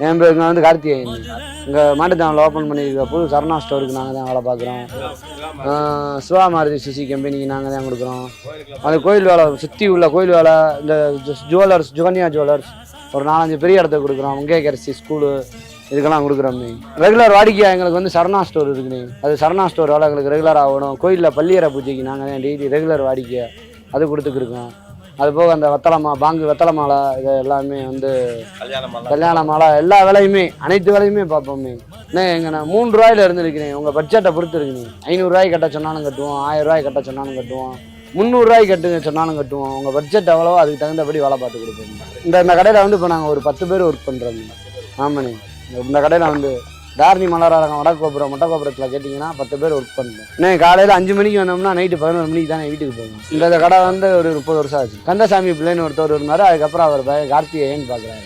என் பேர் இங்கே வந்து கார்த்திகேயன். இங்கே மாட்டுத்தாவணில் ஓப்பன் பண்ணியிருக்க புது சரணா ஸ்டோருக்கு நாங்கள் தான் வேலை பார்க்குறோம். சிவா மாருதி சுசி கம்பெனிக்கு நாங்கள் தான் கொடுக்குறோம். அது கோயில் வேலை சுற்றி உள்ள கோயில் வேலை, இந்த ஜுவல்லர்ஸ், ஜுகன்யா ஜுவல்லர்ஸ் ஒரு 4-5 பெரிய இடத்துக்கு கொடுக்குறோம். முங்கேகரிசி ஸ்கூலு இதுக்கெல்லாம் கொடுக்குறோம். ரெகுலர் வாடிக்கையாக எங்களுக்கு வந்து சரணா ஸ்டோர் இருக்குண்ணே. அது சரணா ஸ்டோர் வேலை எங்களுக்கு ரெகுலராக ஆகணும். கோயிலில் பள்ளியறை பூஜைக்கு நாங்கள் தான் டெய்லி ரெகுலர் வாடிக்கை அது கொடுத்துக்கிருக்கோம். அது போக அந்த வெத்தலை மாலை இது எல்லாமே வந்து கல்யாண மாலை எல்லா வேலையுமே அனைத்து வேலையுமே பார்ப்போமே. எங்கண்ணா 3 ரூபாயில இருந்துருக்கிறேன். உங்கள் பட்ஜெட்டை பொறுத்து இருக்குண்ணே. 500 ரூபாய்க்கு கட்ட சொன்னாலும் கட்டுவோம், 1000 ரூபாய்க்கு கட்ட சொன்னாலும் கட்டுவோம், 300 ரூபாய்க்கு கட்டுங்க சொன்னாலும் கட்டுவோம். உங்கள் பட்ஜெட் எவ்வளவோ அதுக்கு தகுந்தபடி வேலை பார்த்து கொடுப்போம். இந்த கடையில் வந்து இப்போ நாங்கள் ஒரு 10 பேர் ஒர்க் பண்ணுறோம். ஆமாண்ணே. இந்த கடையில் வந்து தாரணி மலராரகம் வடக்கோபுரம் மொட்டைக்கோபுரத்தில் கேட்டிங்கன்னா 10 பேர் ஒர்க் பண்ணுறோம். காலையில் 5 மணிக்கு வந்தோம்னா நைட்டு 11 மணிக்கு தானே வீட்டுக்கு போவோம். இந்த கடை வந்து ஒரு 30 வருஷம் ஆச்சு. கந்தசாமி பிள்ளைன்னு ஒருத்தர் இருந்தார். அதுக்கப்புறம் அவர் கார்த்திகேயன் பார்க்குறாரு.